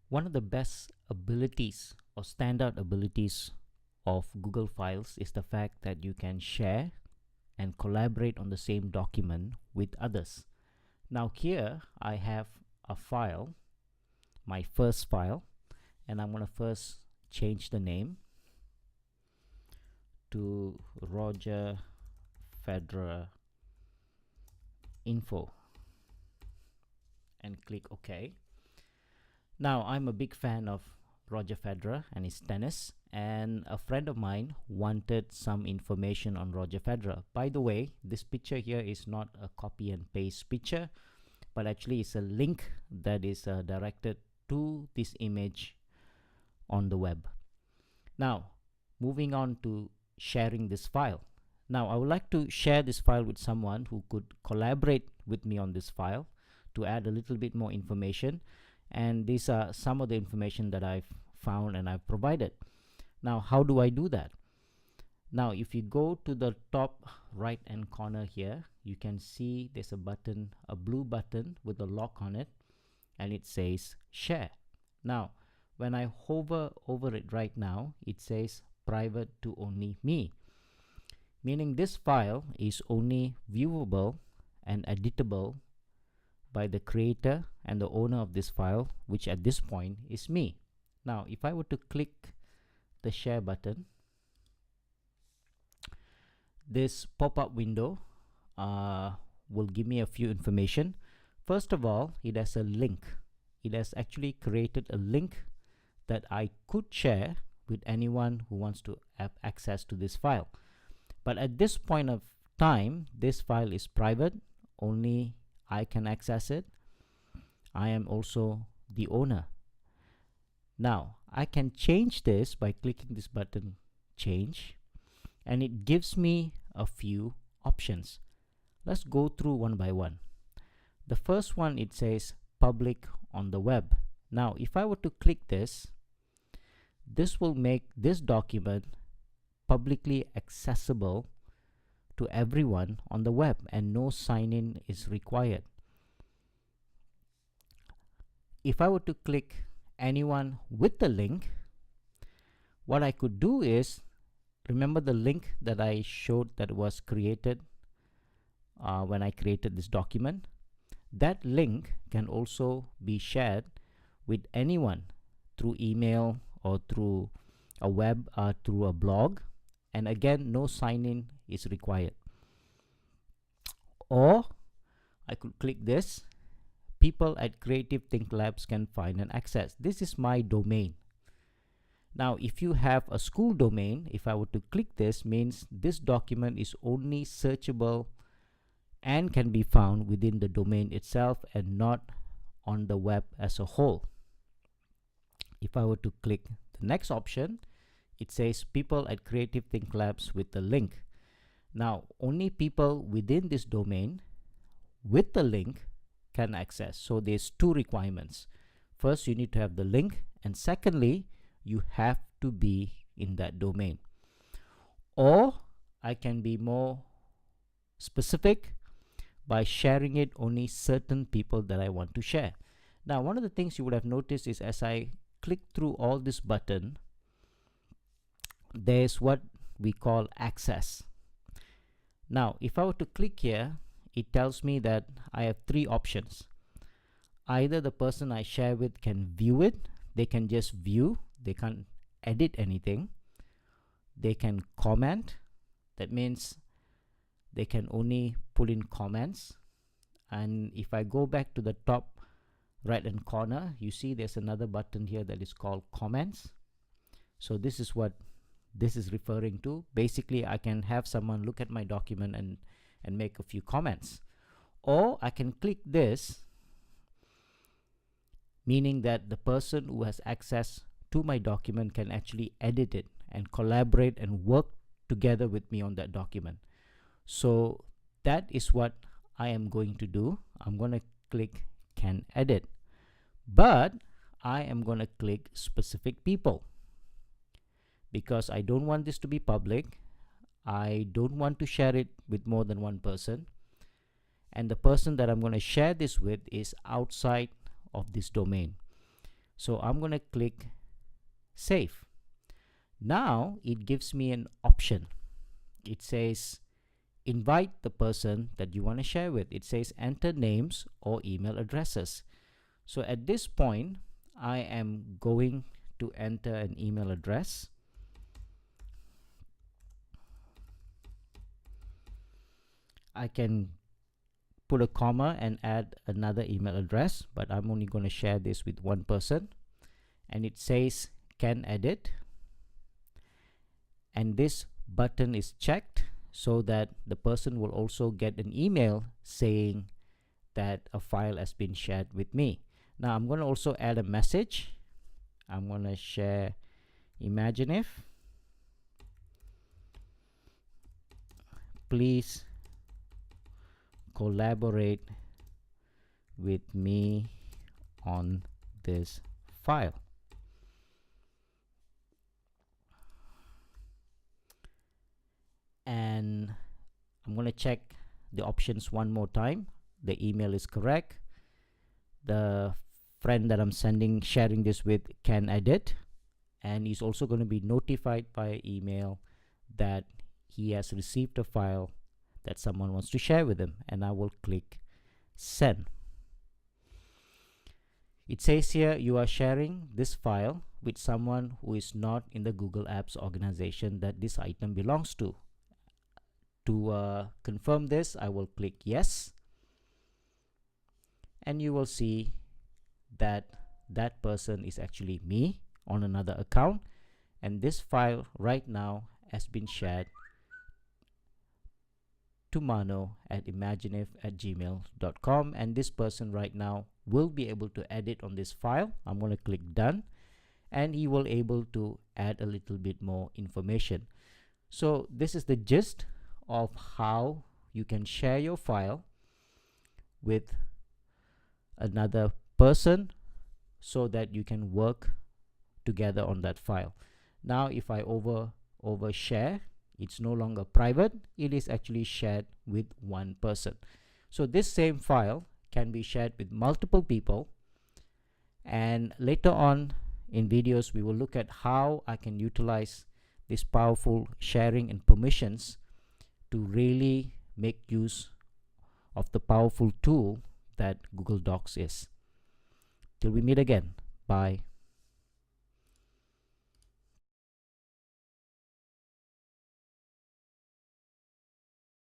One of the best abilities or standout abilities of Google Files is the fact that you can share and collaborate on the same document with others. Now here I have a file, my first file, and I'm going to first change the name to Roger Federer Info and click OK. Now I'm a big fan of Roger Federer and his tennis, and a friend of mine wanted some information on Roger Federer. By the way, this picture here is not a copy and paste picture, but actually it's a link that is directed to this image on the web. Now moving on to sharing this file. Now I would like to share this file with someone who could collaborate with me on this file to add a little bit more information, and these are some of the information that I've found and I've provided. Now how do I do that? Now if you go to the top right hand corner here, you can see there's a button, a blue button with a lock on it, and it says share. Now when I hover over it right now, it says private to only me, meaning this file is only viewable and editable by the creator and the owner of this file, which at this point is me. Now if I were to click the share button, this pop-up window will give me a few information. First of all, it has a link. It has actually created a link that I could share with anyone who wants to have access to this file. But at this point of time, this file is private, only I can access it. I am also the owner. Now I can change this by clicking this button change, and it gives me a few options. Let's go through one by one. The first one, it says public on the web. Now if I were to click this, this will make this document publicly accessible to everyone on the web, and no sign-in is required. If I were to click anyone with the link, what I could do is, remember the link that I showed that was created when I created this document? That link can also be shared with anyone through email or through a web, through a blog, and again no sign-in is required. Or I could click this, people at Creative Think Labs can find and access. This is my domain. Now if you have a school domain, if I were to click this, means this document is only searchable and can be found within the domain itself and not on the web as a whole. If I were to click the next option, it says people at Creative Think Labs with the link. Now only people within this domain with the link can access. So there's two requirements. First, you need to have the link, and secondly, you have to be in that domain. Or I can be more specific by sharing it only certain people that I want to share. Now one of the things you would have noticed is as I click through all this button, there's what we call access. Now if I were to click here, it tells me that I have three options. Either the person I share with can view it, they can just view, they can't edit anything. They can comment, that means they can only put in comments. And if I go back to the top right hand corner, you see there's another button here that is called comments. So this is what this is referring to. Basically I can have someone look at my document and make a few comments. Or I can click this, meaning that the person who has access to my document can actually edit it and collaborate and work together with me on that document. So that is what I am going to do. I'm going to click can edit, but I am going to click specific people because I don't want this to be public. I don't want to share it with more than one person, and the person that I'm going to share this with is outside of this domain. So I'm going to click save. Now it gives me an option. It says invite the person that you want to share with. It says enter names or email addresses. So at this point, I am going to enter an email address. I can put a comma and add another email address, but I'm only going to share this with one person. And it says can edit. And this button is checked so that the person will also get an email saying that a file has been shared with me. Now I'm going to also add a message. I'm going to share Imagine if. Please collaborate with me on this file. And I'm going to check the options one more time. The email is correct. The friend that I'm sharing this with can edit, and he's also going to be notified by email that he has received a file that someone wants to share with him, and I will click send. It says here you are sharing this file with someone who is not in the Google Apps organization that this item belongs to. To confirm this, I will click yes, and you will see that that person is actually me on another account, and this file right now has been shared to mano@imagineif@gmail.com, and this person right now will be able to edit on this file. I'm going to click done, and he will able to add a little bit more information. So this is the gist of how you can share your file with another person so that you can work together on that file. Now if I overshare, it's no longer private, it is actually shared with one person. So this same file can be shared with multiple people, and later on in videos we will look at how I can utilize this powerful sharing and permissions to really make use of the powerful tool that Google Docs is. Till we meet again, bye.